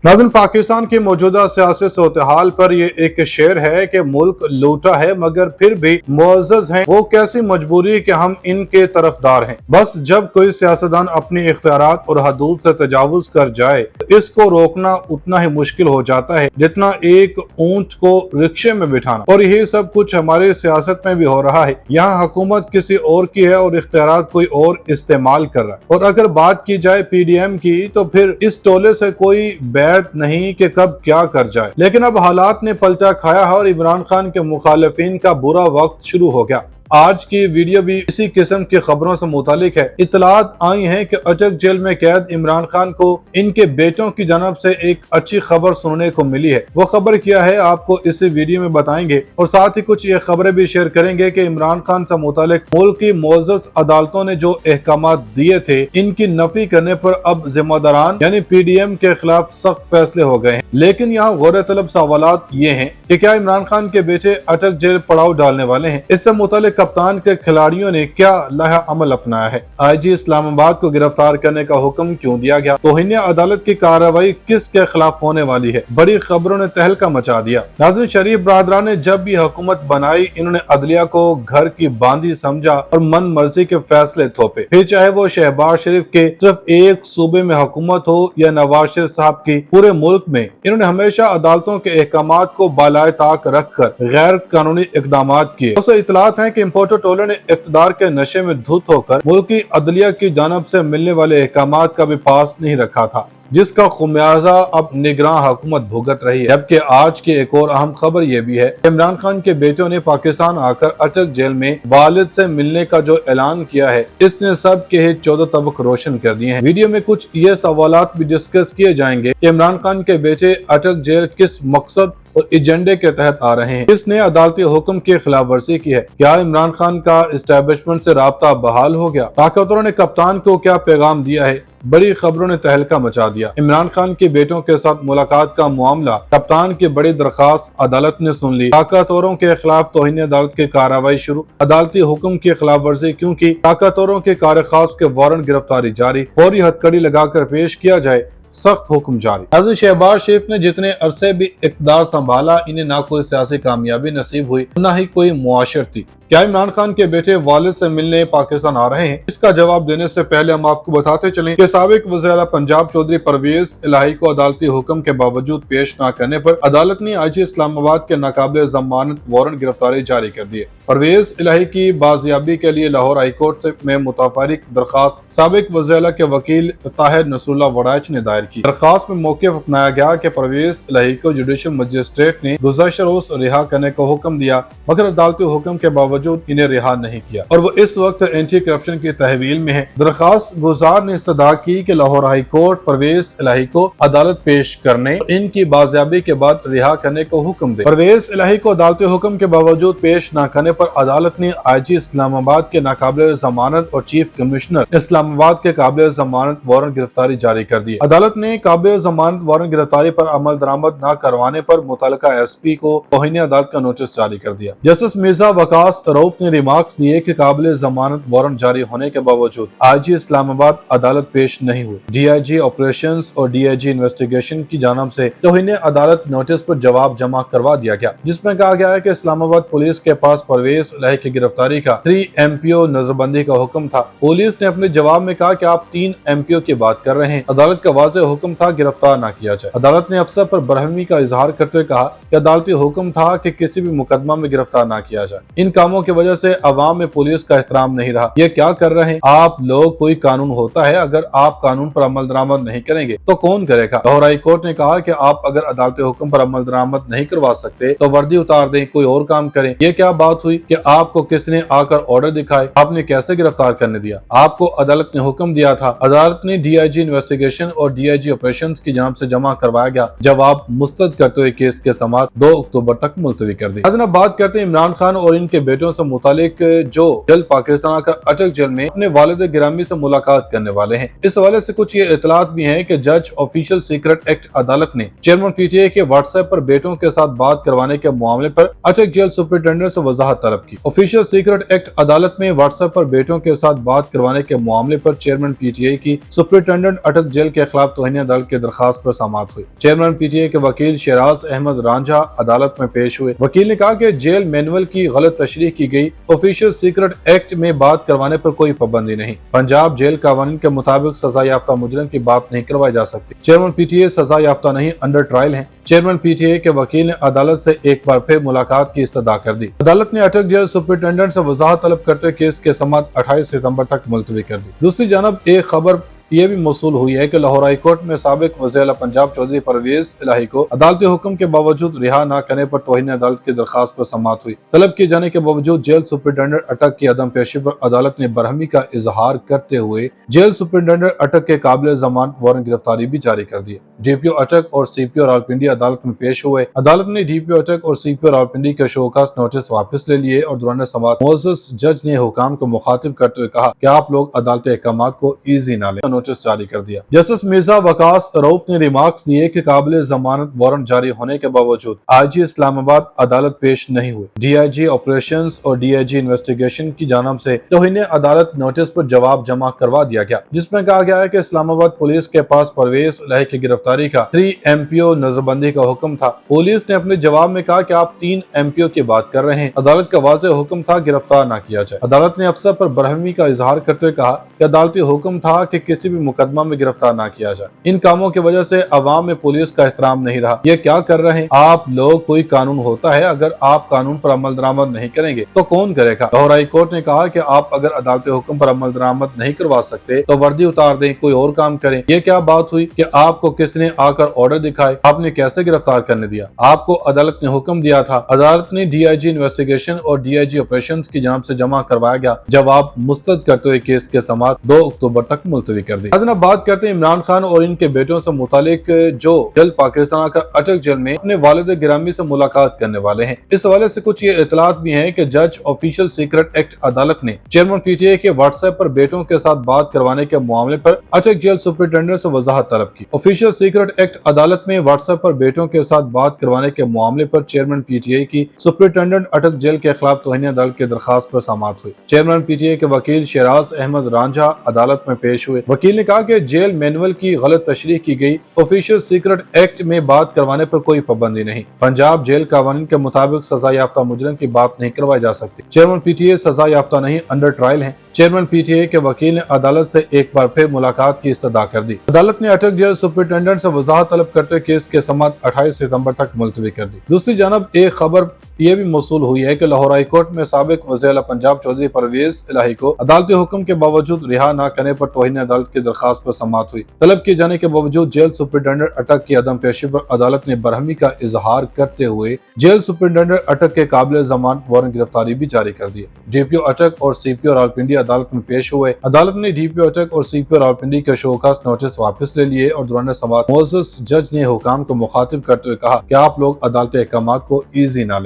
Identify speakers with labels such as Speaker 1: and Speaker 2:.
Speaker 1: नाज़रीन, पाकिस्तान की मौजूदा सियासी सूरत-ए-हाल पर ये एक शेर है कि मुल्क लूटा है मगर फिर भी मुअज़्ज़ज़ हैं। वो कैसी मजबूरी कि हम इनके तरफदार हैं। बस जब कोई सियासतदान अपनी इख्तियारात और हदूद से तजावुज कर जाए तो इसको रोकना उतना ही मुश्किल हो जाता है जितना एक ऊंट को रिक्शे में बिठाना। और यही सब कुछ हमारी सियासत में भी हो रहा है। यहाँ हुकूमत किसी और की है और इख्तियारात कोई और इस्तेमाल कर रहा है। और अगर बात की जाए PDM की तो फिर इस टोले से कोई नहीं कि कब क्या कर जाए। लेकिन अब हालात ने पलटा खाया है और इमरान खान के मुखालिफिन का बुरा वक्त शुरू हो गया। आज की वीडियो भी इसी किस्म की खबरों से मुतालिक है। इतलात आई हैं कि अटक जेल में कैद इमरान खान को इनके बेटों की जानब से एक अच्छी खबर सुनने को मिली है। वो खबर क्या है आपको इस वीडियो में बताएंगे और साथ ही कुछ ये खबरें भी शेयर करेंगे कि इमरान खान से मुतालिक मुल्क की मुअज़्ज़ज़ अदालतों ने जो अहकाम दिए थे इनकी नफी करने पर अब जिम्मेदारान यानी PDM के खिलाफ सख्त फैसले हो गए हैं। लेकिन यहाँ गौर तलब सवालात ये हैं कि क्या इमरान खान के बेटे अटक जेल पड़ाव डालने वाले हैं। इससे मुतालिक कप्तान के खिलाड़ियों ने क्या लहा अमल अपनाया है। IG इस्लामाबाद को गिरफ्तार करने का हुक्म क्यों दिया गया। तौहीन अदालत की कार्रवाई किसके खिलाफ होने वाली है। बड़ी खबरों ने तहलका मचा दिया। नाज़रीन, शरीफ बरादरान ने जब भी हुकूमत बनाई इन्होंने अदलिया को घर की बांदी समझा और मन मर्जी के फैसले थोपे। फिर चाहे वो शहबाज शरीफ के सिर्फ एक सूबे में हुकूमत हो या नवाज शरीफ साहब की पूरे मुल्क में, इन्होंने हमेशा अदालतों के अहकाम को बालाए ताक रखकर गैर कानूनी इकदाम किए। उसे इतलात है कि इम्पोर्टर टोले ने इक़्तिदार के नशे में धुत होकर मुल्क की अदलिया की जानब से मिलने वाले अहकाम का भी पास नहीं रखा था, जिसका खुमियाजा अब निगरान हुकूमत भुगत रही है। जबकि आज की एक और अहम खबर यह भी है इमरान खान के बेटों ने पाकिस्तान आकर अटक जेल में वालिद से मिलने का जो ऐलान किया है इसने सब के 14 तबक रोशन कर दिए हैं। वीडियो में कुछ ये सवालात भी डिस्कस किए जाएंगे कि इमरान खान के बेटे अटक जेल किस मकसद और एजेंडे के तहत आ रहे हैं। किसने अदालती हुक्म की खिलाफ वर्जी की है। क्या इमरान खान का एस्टेब्लिशमेंट से राब्ता बहाल हो गया। ताकतवरों ने कप्तान को क्या पैगाम दिया है। बड़ी खबरों ने तहलका मचा दिया। इमरान खान के बेटों के साथ मुलाकात का मामला, कप्तान की बड़ी दरखास्त अदालत ने सुन ली। ताकतवरों के खिलाफ तौहीन अदालत की कार्रवाई शुरू। अदालती हुक्म की खिलाफ वर्जी क्यों की। ताकतवरों के कारखास के वारंट गिरफ्तारी जारी। फौरी हथकड़ी लगाकर पेश किया जाए, सख्त हुक्म जारी। शहबाज शरीफ ने जितने अरसे भी इक़्तिदार संभाला इन्हें ना कोई सियासी कामयाबी नसीब हुई ना ही कोई मुआशरती। क्या इमरान खान के बेटे वालिद से मिलने पाकिस्तान आ रहे हैं। इसका जवाब देने से पहले हम आपको बताते चलें कि साबिक वज़ीर पंजाब चौधरी परवेज इलाही को अदालती हुक्म के बावजूद पेश न करने पर अदालत ने IG इस्लामाबाद के नाकाबिल जमानत वारंट गिरफ्तारी जारी कर दी है। परवेज इलाही की बाजियाबी के लिए लाहौर हाईकोर्ट में मुताफरिक दरखास्त साबिक वज़ीर के वकील ताहिर नसरुल्लाह वड़ाइच ने दायर की। दरखास्त में मौक़िफ़ अपनाया गया कि परवेज इलाही को जुडिशल मजिस्ट्रेट ने गुज़श्ता रोज रिहा करने का हुक्म दिया मगर अदालती हुक्म के बावजूद इन्हें रिहा नहीं किया और वो इस वक्त एंटी करप्शन की तहवील में है। दरखास्त गुजार ने इस्तदा की कि लाहौर हाई कोर्ट परवेज इलाही को अदालत पेश करने इनकी बाजियाबी के बाद रिहा करने को हुक्म दे। परवेज इलाही को अदालती हुक्म के बावजूद पेश न करने पर अदालत ने IG इस्लामाबाद के नाकाबिल जमानत और चीफ कमिश्नर इस्लामाबाद के काबिल जमानत वारंट गिरफ्तारी जारी कर दी। अदालत ने काबिल जमानत वारंट गिरफ्तारी पर अमल दरामद न करवाने पर मुतल्लिका SP को तौहीन अदालत का नोटिस जारी कर दिया। जस्टिस मिर्जा वकास रऊफ ने रिमार्क्स दिए कि काबिल जमानत वारंट जारी होने के बावजूद IG इस्लामाबाद अदालत पेश नहीं हुई। DIG ऑपरेशंस और DIG इन्वेस्टिगेशन की जानब से तौहीन अदालत नोटिस पर जवाब जमा करवा दिया गया जिसमें कहा गया है कि इस्लामाबाद पुलिस के पास परवेज इलाही की गिरफ्तारी का 3 MPO नजरबंदी का हुक्म था। पुलिस ने अपने जवाब में कहा कि आप 3 MPO की बात कर रहे हैं। अदालत का वाज़ेह हुक्म था गिरफ्तार न किया जाए। अदालत ने अफसर पर बरहमी का इजहार करते हुए कहा कि अदालती हुक्म था कि किसी भी मुकदमा में गिरफ्तार न किया जाए। इन कामों की वजह से अवाम में पुलिस का एहतराम नहीं रहा। ये क्या कर रहे हैं आप लोग। कोई कानून होता है, अगर आप कानून पर अमल दरामद नहीं करेंगे तो कौन करेगा। लाहौर हाई कोर्ट ने कहा कि आप अगर अदालती हुक्म पर अमल दरामद नहीं करवा सकते तो वर्दी उतार दें, कोई और काम करें। ये क्या बात हुई कि आपको किसने आकर ऑर्डर दिखाए, आपने कैसे गिरफ्तार करने दिया। आपको अदालत ने हुक्म दिया था। अदालत ने DIG इन्वेस्टिगेशन और DIG ऑपरेशंस की जानब से जमा करवाया गया। जवाब मुस्तरद करते हुए केस के समाअत 2 अक्टूबर तक मुलतवी कर दी। बात करते हैं इमरान खान और इनके बेटों बेटों से मुतालिक जो जल्द पाकिस्तान का अटक जेल में अपने वालिद गिरामी से मुलाकात करने वाले हैं। इस हवाले से कुछ ये इतलात भी हैं कि जज ऑफिशियल सीक्रेट एक्ट अदालत ने चेयरमैन पीटीआई के व्हाट्सएप पर बेटों के साथ बात करवाने के मामले पर अटक जेल सुपरिटेंडेंट से वजाहत तलब की। ऑफिशियल सीक्रेट एक्ट अदालत में व्हाट्सएप पर बेटों के साथ बात करवाने के मामले पर चेयरमैन पीटीआई की सुपरिटेंडेंट अटक जेल के खिलाफ तौहीन अदालत की दरखास्त पर समाअत हुई। चेयरमैन पीटीआई के वकील शेराज अहमद रांझा अदालत में पेश हुए। वकील ने कहा कि जेल मैनुअल की गलत तशरीह की गई। ऑफिशियल सीक्रेट एक्ट में बात करवाने पर कोई पाबंदी नहीं। पंजाब जेल कानून के मुताबिक सजा याफ्ता मुजरिम की बात नहीं करवाई जा सकती। चेयरमैन पीटीआई सजा याफ्ता नहीं, अंडर ट्रायल है। चेयरमैन पीटीआई के वकील ने अदालत से एक बार फिर मुलाकात की इस्तदा कर दी। अदालत ने अटक जेल सुपरिटेंडेंट से वजाहत तलब करते केस की समाअत 28 सितंबर तक मुलतवी कर दी। दूसरी जानब एक खबर ये भी मौसूल हुई है कि लाहौर हाई कोर्ट में साबिक वज़ीर आला पंजाब चौधरी परवेज इलाही को अदालती हुक्म के बावजूद रिहा न करने पर तौहीन अदालत की दरखास्त पर समाअत हुई। तलब किए जाने के बावजूद जेल सुपरिटेंडेंट अटक की अदम पेशी पर अदालत ने बरहमी का इजहार करते हुए जेल सुपरिटेंडेंट अटक के काबिल जमान वारंट गिरफ्तारी भी जारी कर दी। डीपीओ अटक और सीपीओ रावलपिंडी अदालत में पेश हुए। अदालत ने डीपीओ अटक और सीपीओ रावलपिंडी के शोकास नोटिस वापस ले लिए और दौरान समाअत मोअज़्ज़ज़ जज ने हुकाम को मुखातिब करते हुए कहा कि आप लोग अदालती अहकामात को ईजी न लें। नोटिस जारी कर दिया। जस्टिस मिर्जा वकास रऊफ ने रिमार्क्स दिए कि काबिल जमानत वारंट जारी होने के बावजूद आईजी इस्लामाबाद अदालत पेश नहीं हुए। डीआईजी ऑपरेशंस और डीआईजी इन्वेस्टिगेशन की जानिब से तौहीन अदालत नोटिस पर जवाब जमा करवा दिया गया, जिसमें कहा गया है कि इस्लामाबाद पुलिस के पास परवेज इलाही की गिरफ्तारी का 3 MPO नजरबंदी का हुक्म था। पुलिस ने अपने जवाब में कहा कि आप 3 MPO की बात कर रहे हैं। अदालत का वाज़ेह हुक्म था गिरफ्तार न किया जाए। अदालत ने अफसर पर बरहमी का इजहार करते हुए कहा कि अदालती हुक्म था कि किसी भी मुकदमा में गिरफ्तार ना किया जाए। इन कामों की वजह से अवाम में पुलिस का एहतराम नहीं रहा। ये क्या कर रहे हैं आप लोग? कोई कानून होता है, अगर आप कानून पर अमल दरामद नहीं करेंगे तो कौन करेगा? लाहौर हाई कोर्ट ने कहा कि आप अगर अदालती हुक्म पर अमल दरामद नहीं करवा सकते तो वर्दी उतार दें, कोई और काम करें। ये क्या बात हुई कि आपको किसने आकर ऑर्डर दिखाए? आपने कैसे गिरफ्तार करने दिया? आपको अदालत ने हुक्म दिया था। अदालत ने डीआईजी इन्वेस्टिगेशन और डीआईजी ऑपरेशंस की जानिब से जमा करवाया गया जवाब मुस्तरद करते हुए केस के समाअत 2 अक्टूबर तक मुलतवी कर दी। बात करते हैं इमरान खान और इनके बेटों से मुतालिक जो जल्द पाकिस्तान का अटक जेल में अपने वालिद गिरामी से मुलाकात करने वाले हैं। इस हवाले से कुछ ये इतलात भी हैं कि जज ऑफिशियल सीक्रेट एक्ट अदालत ने चेयरमैन पीटीआई के व्हाट्सएप पर बेटों के साथ बात करवाने के मामले पर अटक जेल सुपरिटेंडेंट से वजाहत तलब की। ऑफिशियल सीक्रेट एक्ट अदालत में व्हाट्सएप पर बेटों के साथ बात करवाने के मामले पर चेयरमैन पीटीआई की सुपरिटेंडेंट अटक जेल के खिलाफ तौहीन अदालत की दरखास्त पर समाअत हुई। चेयरमैन पीटीआई के वकील शेराज अहमद रांझा अदालत में पेश हुए। वकील ने कहा कि जेल मैनुअल की गलत तशरीह की गई। ऑफिशियल सीक्रेट एक्ट में बात करवाने पर कोई पाबंदी नहीं। पंजाब जेल कानून के मुताबिक सजा याफ्ता मुजरिम की बात नहीं करवाई जा सकती। चेयरमैन पीटीआई सजा याफ्ता नहीं, अंडर ट्रायल है। चेयरमैन पीटीआई के वकील ने अदालत से एक बार फिर मुलाकात की इस्तदा कर दी। अदालत ने अटक जेल सुपरिटेंडेंट से वजाहत तलब करते केस की समाअत 28 सितंबर तक मुलतवी कर दी। दूसरी जानब एक खबर ये भी मौसूल हुई है कि लाहौर हाई कोर्ट में साबिक वज़ीर आला पंजाब चौधरी परवेज इलाही को अदालती हुक्म के बावजूद रिहा न करने पर तौहीन अदालत की दरखास्त पर समाअत हुई। तलब किए जाने के बावजूद जेल सुपरिटेंडेंट अटक की अदम पेशी पर अदालत ने बरहमी का इजहार करते हुए जेल सुपरिटेंडेंट अटक के काबिल जमान वारंट गिरफ्तारी भी जारी कर दी। डीपीओ अटक और सीपीओ रावलपिंडी अदालत में पेश हुए। अदालत ने डीपीओ अटक और सीपीओ रावलपिंडी के शोकास नोटिस वापस ले लिए और दौरान समाअत मोअज़्ज़ज़ जज ने हुकाम को मुखातिब करते हुए कहा कि आप लोग अदालती अहकामात को ईजी न लें।